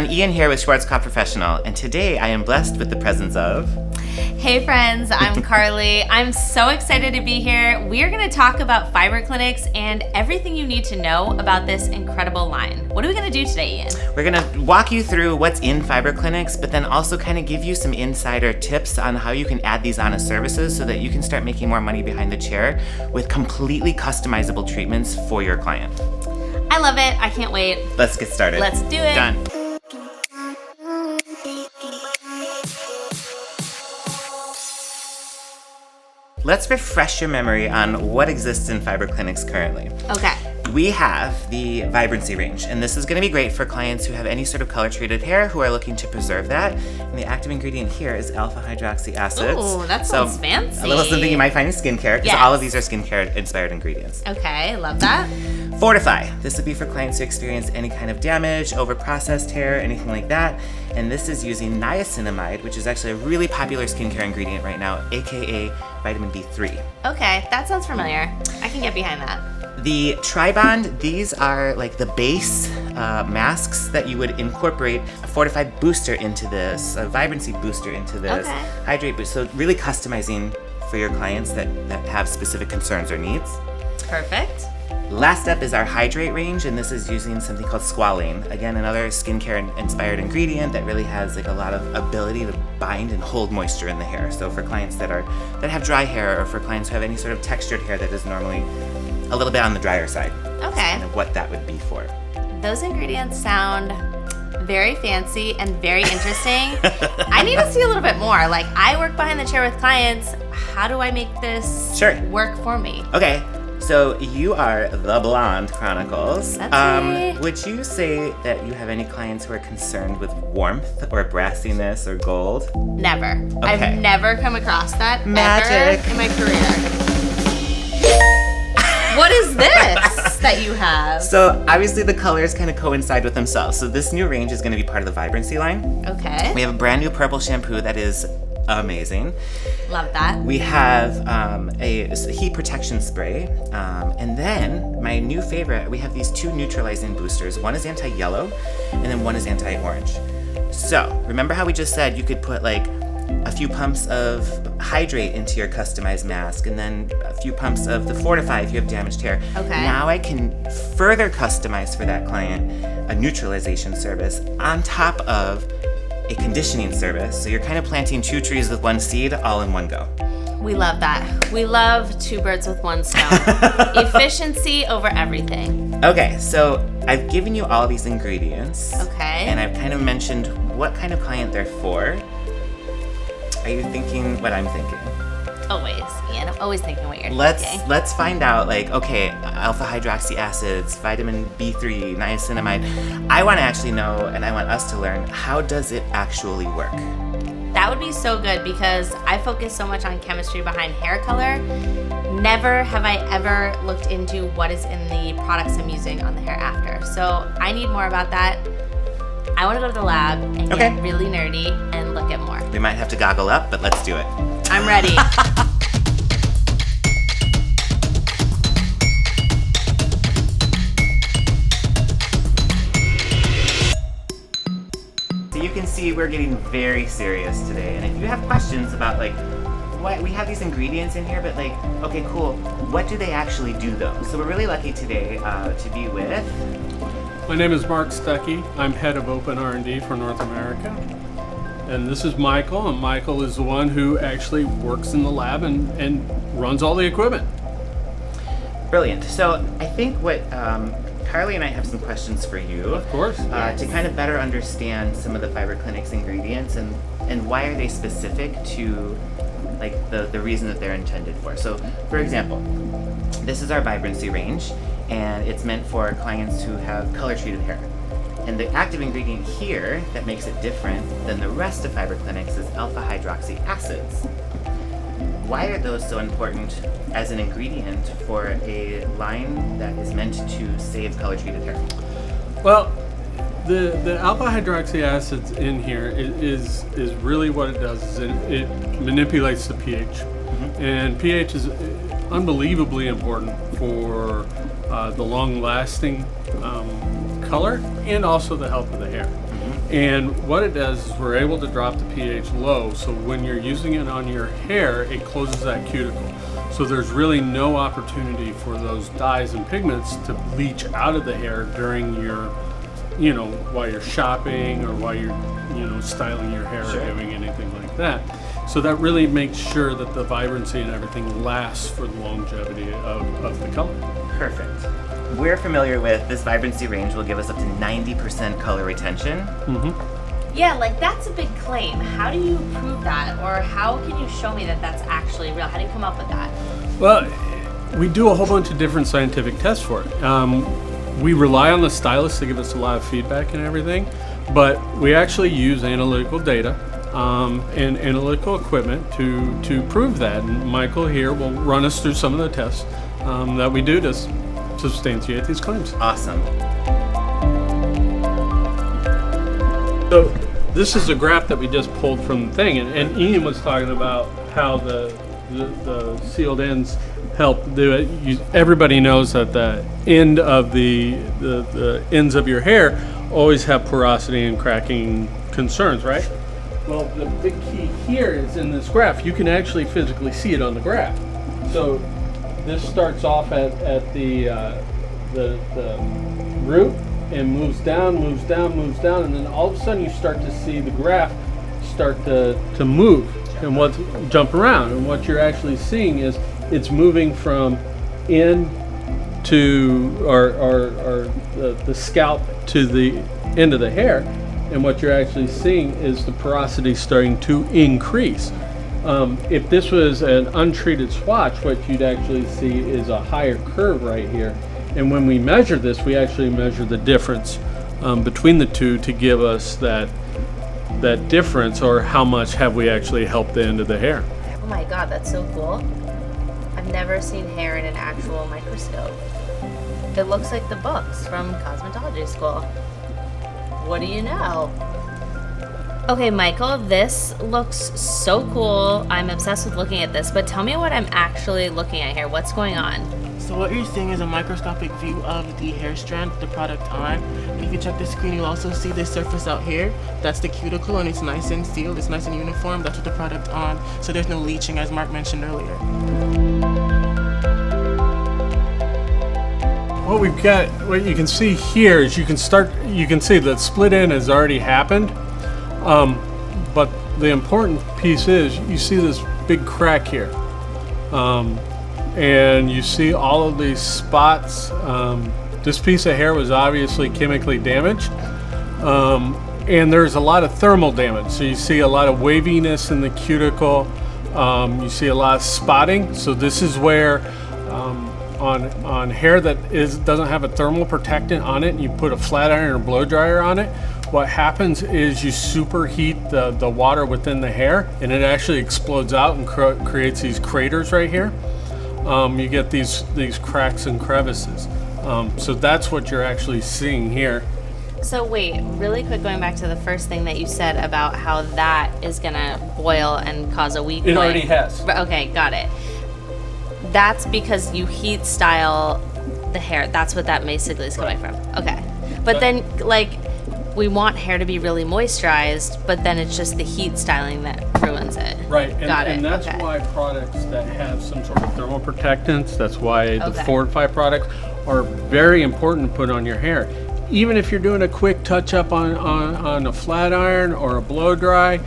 everyone, Ian here with Schwarzkopf Professional, and today I am blessed with the presence of... Hey friends, I'm Carly. I'm so excited to be here. We are going to talk about Fibre Clinix and everything you need to know about this incredible line. What are we going to do today, Ian? We're going to walk you through what's in Fibre Clinix, but then also kind of give you some insider tips on how you can add these on as services so that you can start making more money behind the chair with completely customizable treatments for your client. I love it. I can't wait. Let's get started. Let's do it. Done. Let's refresh your memory on what exists in Fibre Clinix currently. Okay. We have the vibrancy range, and this is going to be great for clients who have any sort of color-treated hair who are looking to preserve that. And the active ingredient here is alpha-hydroxy acids. Ooh, that sounds fancy. A little something you might find in skincare, because Yes. all of these are skincare-inspired ingredients. Okay, love that. Fortify. This would be for clients who experience any kind of damage, over-processed hair, anything like that. And this is using niacinamide, which is actually a really popular skincare ingredient right now, aka vitamin B3. Okay, that sounds familiar. I can get behind that. The Tribond, these are like the base masks that you would incorporate a fortified booster into this, a vibrancy booster into this, Okay. hydrate boost. So really customizing for your clients that have specific concerns or needs. Perfect. Last up is our hydrate range, and this is using something called squalane. Again, another skincare-inspired ingredient that really has like a lot of ability to bind and hold moisture in the hair. So for clients that have dry hair, or for clients who have any sort of textured hair that is normally a little bit on the drier side. Okay. That's kind of what that would be for. Those ingredients sound very fancy and very interesting. I need to see a little bit more. Like, I work behind the chair with clients. How do I make this work for me? Okay. So you are the Blonde Chronicles. That's me. Would you say that you have any clients who are concerned with warmth or brassiness or gold? Never. Okay. I've never come across that Magic. ever in my career. What is this that you have? So obviously the colors kind of coincide with themselves. So this new range is going to be part of the vibrancy line. Okay. We have a brand new purple shampoo that is amazing. Love that. We have a heat protection spray. And then my new favorite, we have these two neutralizing boosters. One is anti-yellow and then one is anti-orange. So remember how we just said you could put like a few pumps of hydrate into your customized mask and then a few pumps of the Fortify if you have damaged hair. Okay. Now I can further customize for that client a neutralization service on top of a conditioning service. So you're kind of planting two trees with one seed all in one go. We love that. We love two birds with one stone. Efficiency over everything. Okay, so I've given you all these ingredients. Okay. And I've kind of mentioned what kind of client they're for. Are you thinking what I'm thinking? Always, Ian. I'm always thinking what you're thinking. Let's find out, like, okay, alpha-hydroxy acids, vitamin B3, niacinamide. I want to actually know, and I want us to learn, how does it actually work? That would be so good because I focus so much on chemistry behind hair color. Never have I ever looked into what is in the products I'm using on the hair after. So I need more about that. I want to go to the lab and get really nerdy and look at more. We might have to goggle up, but let's do it. I'm ready. So you can see we're getting very serious today. And if you have questions about like, what we have these ingredients in here, but like, okay, cool. What do they actually do though? So we're really lucky today to be with... My name is Mark Stuckey. I'm head of Open R&D for North America. And this is Michael, and Michael is the one who actually works in the lab and runs all the equipment. Brilliant. So I think what Carly and I have some questions for you. Of course. To kind of better understand some of the Fibre Clinix ingredients and why are they specific to like the reason that they're intended for. So for example, this is our vibrancy range, and it's meant for clients who have color-treated hair. And the active ingredient here that makes it different than the rest of Fibre Clinix is alpha-hydroxy acids. Why are those so important as an ingredient for a line that is meant to save color-treated hair? Well, the alpha-hydroxy acids in here is really what it does is it manipulates the pH. Mm-hmm. And pH is unbelievably important for the long-lasting color and also the health of the hair. Mm-hmm. And what it does is we're able to drop the pH low, so when you're using it on your hair, it closes that cuticle. So there's really no opportunity for those dyes and pigments to leach out of the hair during your, while you're shopping or while you're, styling your hair Sure. or doing anything like that. So that really makes sure that the vibrancy and everything lasts for the longevity of the color. Perfect. We're familiar with this vibrancy range will give us up to 90% color retention. Yeah, like that's a big claim. How do you prove that? Or how can you show me that that's actually real? How do you come up with that? Well, we do a whole bunch of different scientific tests for it. We rely on the stylists to give us a lot of feedback and everything, but we actually use analytical data and analytical equipment to prove that. And Michael here will run us through some of the tests that we do to substantiate these claims. Awesome. So this is a graph that we just pulled from the thing, and Ian was talking about how the sealed ends help do it. Everybody knows that the end of the ends of your hair always have porosity and cracking concerns, right? Well, the big key here is in this graph. You can actually physically see it on the graph. So this starts off at the root and moves down, and then all of a sudden you start to see the graph start to move and jump around. And what you're actually seeing is it's moving from in to or the scalp to the end of the hair. And what you're actually seeing is the porosity starting to increase. If this was an untreated swatch, what you'd actually see is a higher curve right here. And when we measure this, we actually measure the difference between the two to give us that difference, or how much have we actually helped the end of the hair. Oh my god, that's so cool. I've never seen hair in an actual microscope. It looks like the books from cosmetology school. What do you know? Okay, Michael, this looks so cool. I'm obsessed with looking at this, but tell me what I'm actually looking at here. What's going on? So what you're seeing is a microscopic view of the hair strand, the product on. And if you check the screen, you'll also see this surface out here. That's the cuticle, and it's nice and sealed. It's nice and uniform. That's what the product on. So there's no leaching, as Mark mentioned earlier. What you can see here is you can see that split end has already happened. But the important piece is you see this big crack here. And you see all of these spots. This piece of hair was obviously chemically damaged. And there's a lot of thermal damage. So you see a lot of waviness in the cuticle. You see a lot of spotting. So this is where on hair that doesn't have a thermal protectant on it, and you put a flat iron or blow dryer on it, what happens is you superheat the water within the hair, and it actually explodes out and creates these craters right here. You get these cracks and crevices. So that's what you're actually seeing here. So wait, really quick, going back to the first thing that you said about how that is gonna boil and cause a weak It point. already has. Okay, got it. That's because you heat style the hair. That's what that basically is coming from. Okay. But then, like, we want hair to be really moisturized, but then it's just the heat styling that ruins it. Right, Got it. and that's Okay. why products that have some sort of thermal protectants, that's why the Okay. Fortify products are very important to put on your hair. Even if you're doing a quick touch up on a flat iron or a blow dry,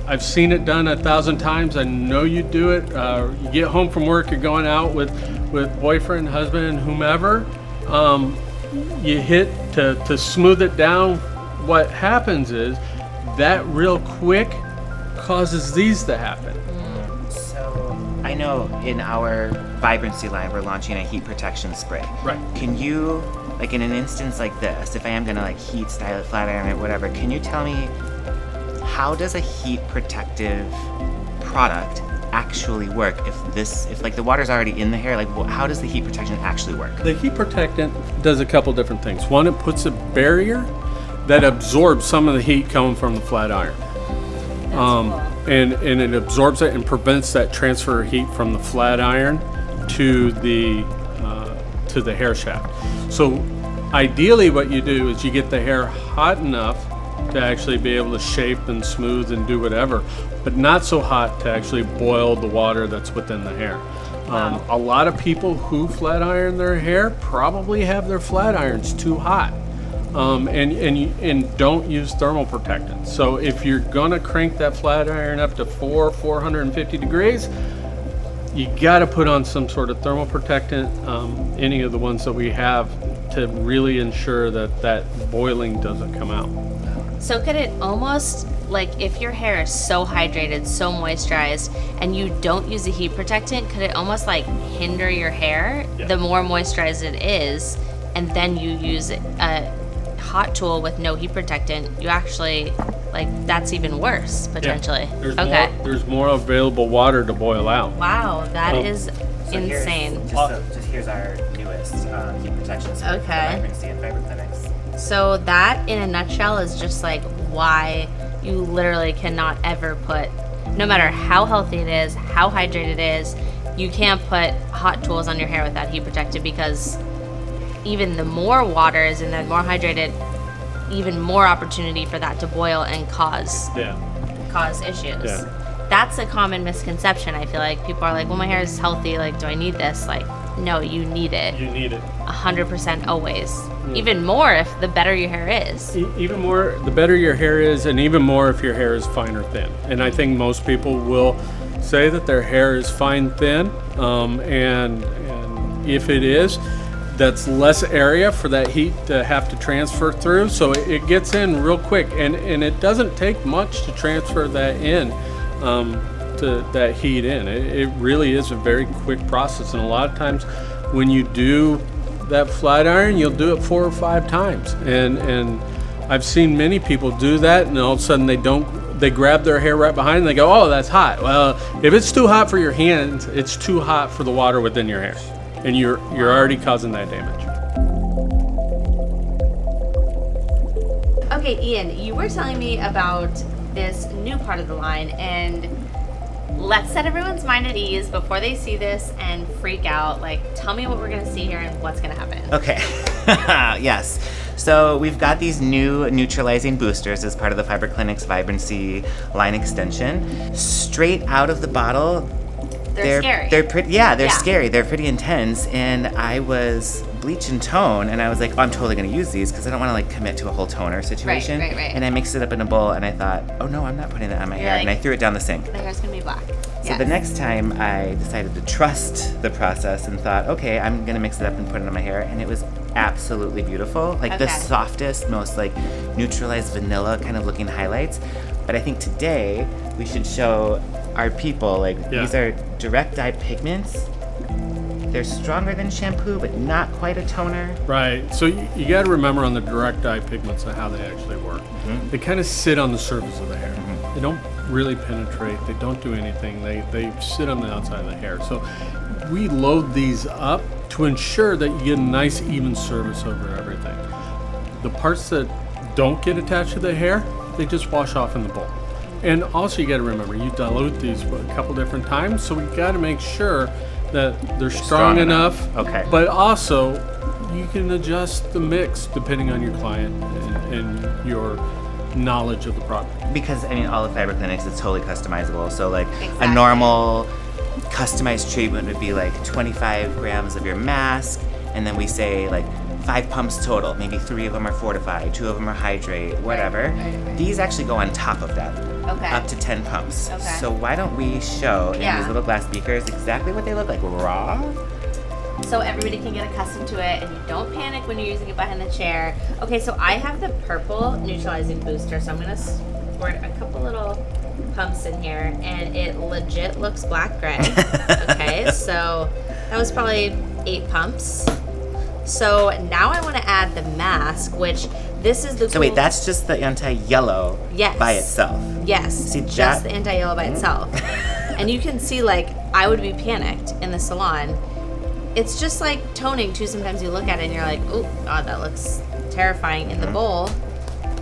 I've seen it done 1,000 times. I know you do it. You get home from work, you're going out with boyfriend, husband, whomever. You hit to smooth it down. What happens is that real quick causes these to happen. So I know in our vibrancy line we're launching a heat protection spray. Right. Can you, like in an instance like this, if I am gonna like heat style it, flat iron it, whatever, can you tell me how does a heat protective product actually work if like the water's already in the hair? Like how does the heat protection actually work? The heat protectant does a couple different things. One, it puts a barrier that absorbs some of the heat coming from the flat iron. And it absorbs it and prevents that transfer of heat from the flat iron to the hair shaft. So ideally what you do is you get the hair hot enough to actually be able to shape and smooth and do whatever, but not so hot to actually boil the water that's within the hair. A lot of people who flat iron their hair probably have their flat irons too hot, and don't use thermal protectant. So if you're gonna crank that flat iron up to 450 degrees, you got to put on some sort of thermal protectant, any of the ones that we have, to really ensure that that boiling doesn't come out. So could it almost, like if your hair is so hydrated, so moisturized, and you don't use a heat protectant, could it almost like hinder your hair the more moisturized it is, and then you use a hot tool with no heat protectant, you actually, like, that's even worse potentially. Yeah. There's more available water to boil out. Wow, that is insane. Here's our newest heat protection system for vibrancy and Fibre Clinix. So that, in a nutshell, is just like why you literally cannot ever put, no matter how healthy it is, how hydrated it is, you can't put hot tools on your hair without heat protected, because even the more water is in there, the more hydrated, even more opportunity for that to boil and cause issues. Yeah. That's a common misconception. I feel like people are like, well, my hair is healthy, like, do I need this? Like, no, you need it. You need it 100% always. Even more if the better your hair is. Even more, the better your hair is, and even more if your hair is fine or thin. And I think most people will say that their hair is fine thin, and if it is, that's less area for that heat to have to transfer through, so it gets in real quick, and it doesn't take much to transfer that in, to that heat in. It really is a very quick process, and a lot of times when you do that flat iron, you'll do it 4 or 5 times, and I've seen many people do that, and all of a sudden they grab their hair right behind and they go, oh, that's hot. Well, if it's too hot for your hands, it's too hot for the water within your hair, and you're already causing that damage. Okay, Ian, you were telling me about this new part of the line, and let's set everyone's mind at ease before they see this and freak out. Like, tell me what we're gonna see here and what's gonna happen. Okay. Yes. So we've got these new neutralizing boosters as part of the Fibre Clinix Vibrancy line extension. Straight out of the bottle, They're scary. They're pretty. Yeah, they're scary. They're pretty intense. And I was bleach and tone, and I was like, oh, I'm totally gonna use these because I don't want to like commit to a whole toner situation. Right. And I mixed it up in a bowl, and I thought, oh no, I'm not putting that on my hair, and I threw it down the sink. The hair's gonna be black. So the next time I decided to trust the process and thought, okay, I'm gonna mix it up and put it on my hair, and it was absolutely beautiful. Like the softest, most like neutralized vanilla kind of looking highlights. But I think today we should show our people, like these are direct dye pigments. They're stronger than shampoo, but not quite a toner. Right. So you got to remember on the direct dye pigments and how they actually work. Mm-hmm. They kind of sit on the surface of the hair. Mm-hmm. They don't really penetrate. They don't do anything. They sit on the outside of the hair. So we load these up to ensure that you get a nice even surface over everything. The parts that don't get attached to the hair, they just wash off in the bowl. And also you got to remember, you dilute these a couple different times, so we got to make sure that they're strong enough. Okay. But also, you can adjust the mix depending on your client and your knowledge of the product. Because I mean, all of Fibre Clinix is totally customizable. So like a normal customized treatment would be like 25 grams of your mask, and then we say like 5 pumps total. Maybe 3 of them are fortify, 2 of them are hydrate, whatever. Right. These actually go on top of that. Okay. Up to 10 pumps. Okay. So why don't we show in these little glass beakers exactly what they look like raw? So everybody can get accustomed to it, and you don't panic when you're using it behind the chair. Okay, so I have the purple neutralizing booster, so I'm gonna squirt a couple little pumps in here, and it legit looks black gray. Okay, so that was probably 8 pumps. So now I want to add the mask, which this is the So wait, that's just the anti-yellow by itself. Yes, See just the anti-yellow by itself. And you can see, like, I would be panicked in the salon. It's just like toning too. Sometimes you look at it and you're like, oh God, that looks terrifying in the bowl.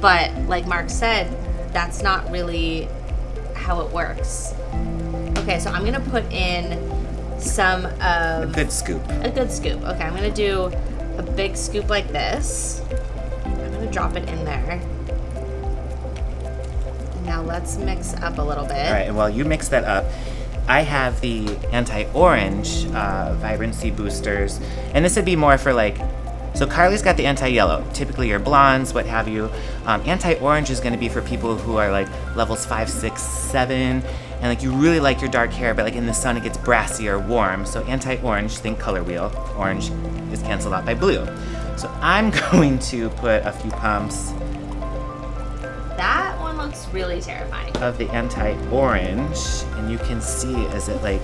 But like Mark said, that's not really how it works. Okay, so I'm gonna put in some of... A good scoop. Okay, I'm gonna do a big scoop like this. I'm gonna drop it in there. Now let's mix up a little bit. All right, and while you mix that up, I have the anti-orange vibrancy boosters, and this would be more for like, so Carly's got the anti-yellow, typically your blondes, what have you. Anti-orange is gonna be for people who are like levels 5, 6, 7, and like you really like your dark hair, but like in the sun it gets brassy or warm. So anti-orange, think color wheel, orange is canceled out by blue. So I'm going to put a few pumps That one looks really terrifying. of the anti-orange, and you can see as it like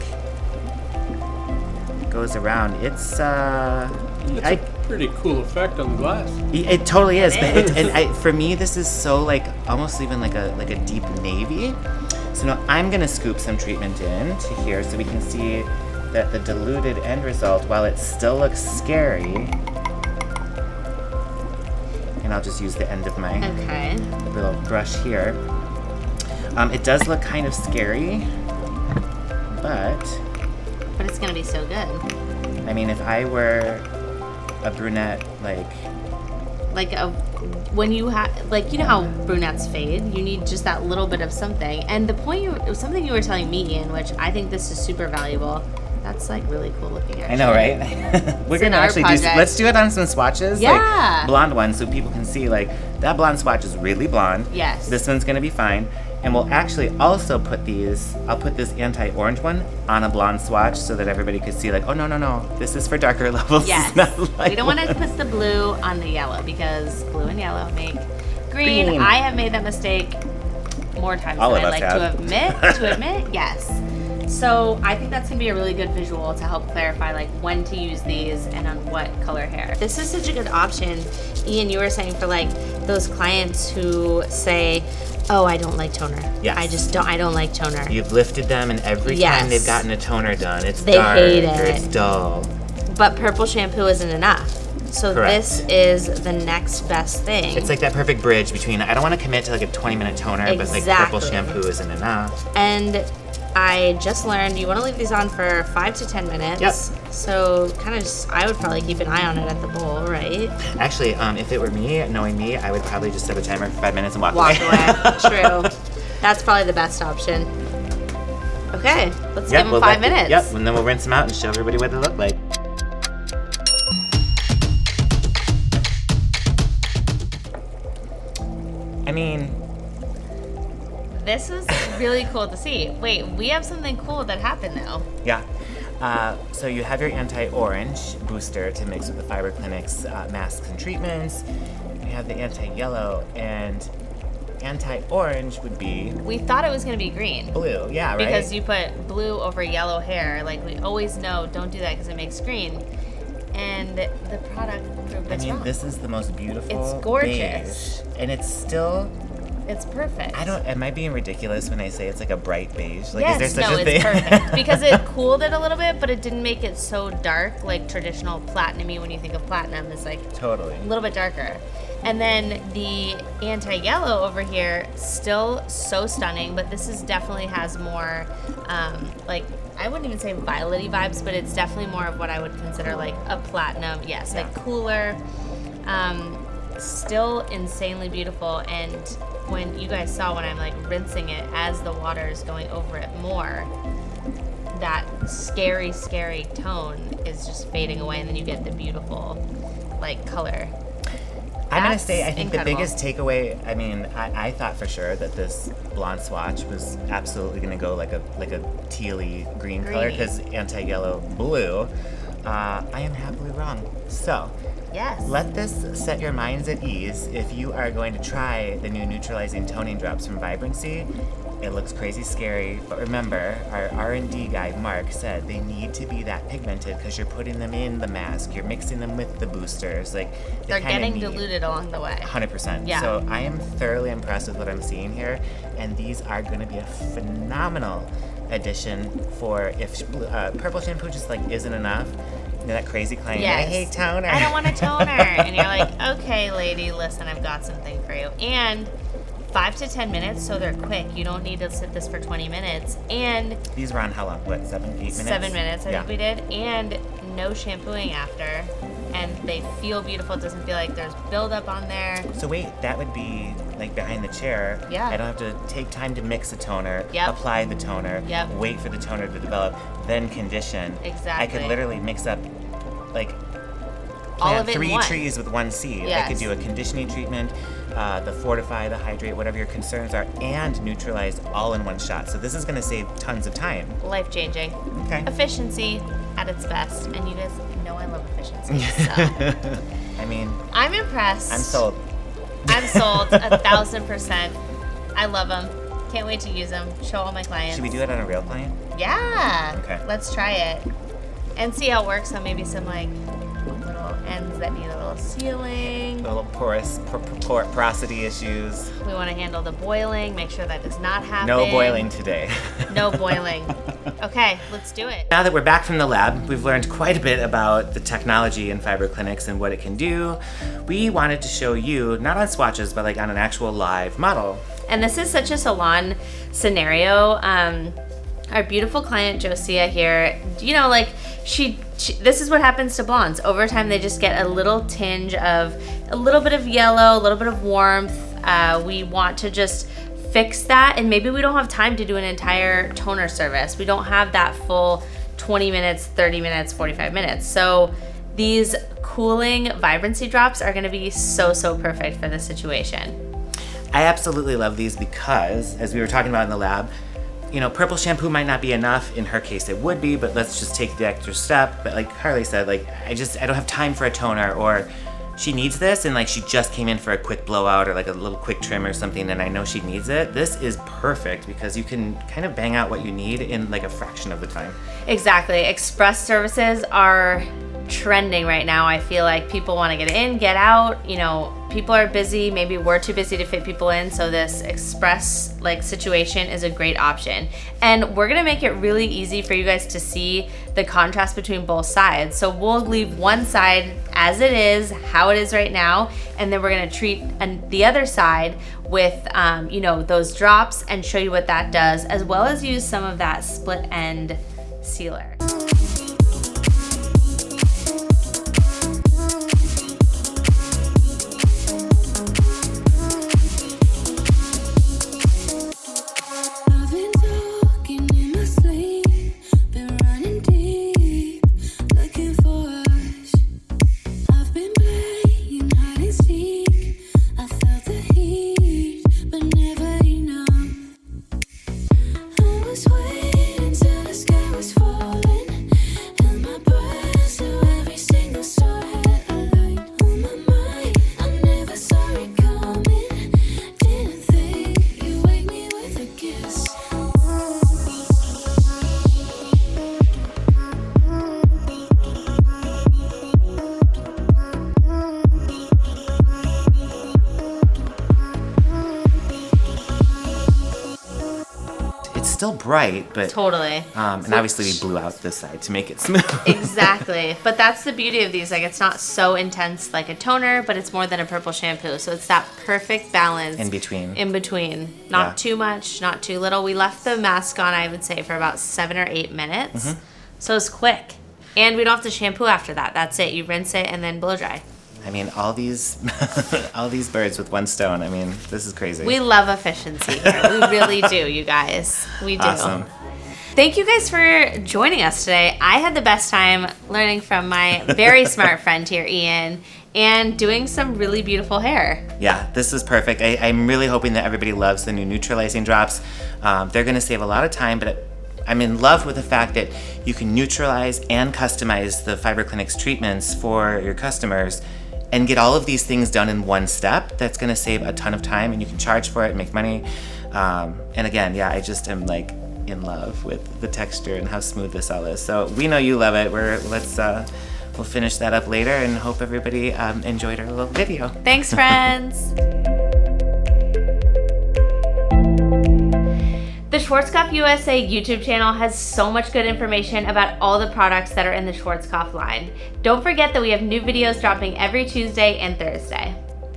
goes around. It's It's a pretty cool effect on the glass. it totally is, but It and for me this is so like almost even like a deep navy. So now I'm gonna scoop some treatment in to here so we can see that the diluted end result, while it still looks scary, and I'll just use the end of my Okay. little brush here. It does look kind of scary, but But it's gonna be so good. I mean, if I were a brunette, Like when you have, like, you know how brunettes fade? You need just that little bit of something. And the point it was something you were telling me, Ian, which I think this is super valuable. That's like really cool looking, actually. I know, right? We're It's an gonna art actually project. let's do it on some swatches, Yeah. like blonde ones, so people can see like that blonde swatch is really blonde. Yes. This one's gonna be fine. And we'll actually also put I'll put this anti-orange one on a blonde swatch so that everybody could see like, oh no, this is for darker levels. Yes. Not like We don't want to put the blue on the yellow because blue and yellow make green. Green. I have made that mistake more times All than of I us like have. to admit. Yes. So I think that's gonna be a really good visual to help clarify like when to use these and on what color hair. This is such a good option. Ian, you were saying for like those clients who say, oh, I don't like toner. Yes. I don't like toner. You've lifted them, and every Yes. time they've gotten a toner done, it's They dark hate or it. it's dull. But purple shampoo isn't enough. So Correct. this is the next best thing. It's like that perfect bridge between I don't want to commit to like a 20-minute toner, but like purple Exactly. shampoo isn't enough. And I just learned you want to leave these on for 5 to 10 minutes. Yep. So kind of just, I would probably keep an eye on it at the bowl, right? Actually, if it were me, knowing me, I would probably just set a timer for 5 minutes and walk Walk away. away. True. That's probably the best option. Okay, let's give them we'll 5 let- minutes. Yep, and then we'll rinse them out and show everybody what they look like. I mean, This was really cool to see. Wait, we have something cool that happened though. yeah. So you have your anti-orange booster to mix with the Fibre Clinix masks and treatments. You have the anti-yellow, and anti-orange would be We thought it was going to be green. blue. Yeah, right? Because you put blue over yellow hair. Like we always know, don't do that because it makes green. And the product proved I us mean, wrong. this is the most beautiful It's gorgeous. beige. And it's still, It's perfect. am I being ridiculous when I say it's like a bright beige? Like, Yes, is there such no, a it's thing? perfect because it cooled it a little bit, but it didn't make it so dark like traditional platinumy. When you think of platinum, it's like Totally. a little bit darker. And then the anti-yellow over here, still so stunning, but this is definitely has more, like, I wouldn't even say violet-y vibes, but it's definitely more of what I would consider like a platinum. Yes, like cooler, still insanely beautiful. And when you guys saw when I'm like rinsing it as the water is going over it more, that scary, scary tone is just fading away, and then you get the beautiful like color. I'm gonna That's say I think incredible. the biggest takeaway. I mean, I thought for sure that this blonde swatch was absolutely gonna go like a tealy green color Greeny. because anti-yellow blue. I am happily wrong. So Yes. let this set your minds at ease. If you are going to try the new neutralizing toning drops from Vibrancy, it looks crazy scary, but remember, our R&D guy, Mark, said they need to be that pigmented because you're putting them in the mask, you're mixing them with the boosters, like They're kinda getting need- diluted along the way. 100%. Yeah. So I am thoroughly impressed with what I'm seeing here, and these are going to be a phenomenal addition for if purple shampoo just like isn't enough. You know, that crazy client, I Yes. hate toner. I don't want a toner. And you're like, okay, lady, listen, I've got something for you. And 5 to 10 minutes, so they're quick. You don't need to sit this for 20 minutes. And These were on how long? What, 7, 8 minutes? 7 minutes, I Yeah. think we did. And no shampooing after. and they feel beautiful. It doesn't feel like there's buildup on there. So wait, that would be like behind the chair. Yeah. I don't have to take time to mix the toner, Yep. apply the toner, Yep. wait for the toner to develop, then condition. Exactly. I could literally mix up like All plant of it in 3 one. trees with 1 seed. I Yes. could do a conditioning treatment, the fortify, the hydrate, whatever your concerns are, and neutralize all in one shot. So this is gonna save tons of time. Life-changing. Okay. Efficiency at its best. And you guys know I love efficiency. So I mean, I'm impressed. I'm sold. I'm sold 1,000%. I love them. Can't wait to use them. Show all my clients. Should we do it on a real client? Yeah. Okay. Let's try it and see how it works on maybe some like little ends that need a little sealing. The little porosity issues. We want to handle the boiling. Make sure that does not happen. No boiling today. No boiling. Okay, let's do it. Now that we're back from the lab, we've learned quite a bit about the technology in Fibre Clinix and what it can do. We wanted to show you, not on swatches, but like on an actual live model. And this is such a salon scenario. Our beautiful client Josia here, you know, like she this is what happens to blondes. Over time, they just get a little tinge of a little bit of yellow, a little bit of warmth. We want to just fix that, and maybe we don't have time to do an entire toner service. We don't have that full 20 minutes, 30 minutes, 45 minutes. So these cooling vibrancy drops are gonna be so perfect for this situation. I absolutely love these because, as we were talking about in the lab, you know, purple shampoo might not be enough. In her case, it would be, but let's just take the extra step. But like Harley said, like, I don't have time for a toner, or she needs this, and like she just came in for a quick blowout or like a little quick trim or something, and I know she needs it. This is perfect because you can kind of bang out what you need in like a fraction of the time. Exactly. Express services are trending right now. I feel like people want to get in, get out. You know, people are busy. Maybe we're too busy to fit people in. So this express like situation is a great option. And we're going to make it really easy for you guys to see the contrast between both sides. So we'll leave one side as it is, how it is right now. And then we're going to treat the other side with, you know, those drops and show you what that does, as well as use some of that split end sealer. Still bright, but totally. And obviously we blew out this side to make it smooth. Exactly. But that's the beauty of these. Like, it's not so intense like a toner, but it's more than a purple shampoo. So it's that perfect balance In between. Not Yeah. too much, not too little. We left the mask on, I would say, for about 7 or 8 minutes. So it's quick. And we don't have to shampoo after that. That's it. You rinse it and then blow dry. I mean, all these all these birds with one stone. I mean, this is crazy. We love efficiency here. We really do, you guys. We do. Awesome. Thank you guys for joining us today. I had the best time learning from my very smart friend here, Ian, and doing some really beautiful hair. Yeah, this was perfect. I'm really hoping that everybody loves the new neutralizing drops. They're going to save a lot of time, but I'm in love with the fact that you can neutralize and customize the Fibre Clinix treatments for your customers and get all of these things done in one step. That's going to save a ton of time, and you can charge for it and make money. And again, yeah, I just am like in love with the texture and how smooth this all is. So we know you love it. We'll finish that up later, and hope everybody enjoyed our little video. Thanks, friends. The Schwarzkopf USA YouTube channel has so much good information about all the products that are in the Schwarzkopf line. Don't forget that we have new videos dropping every Tuesday and Thursday.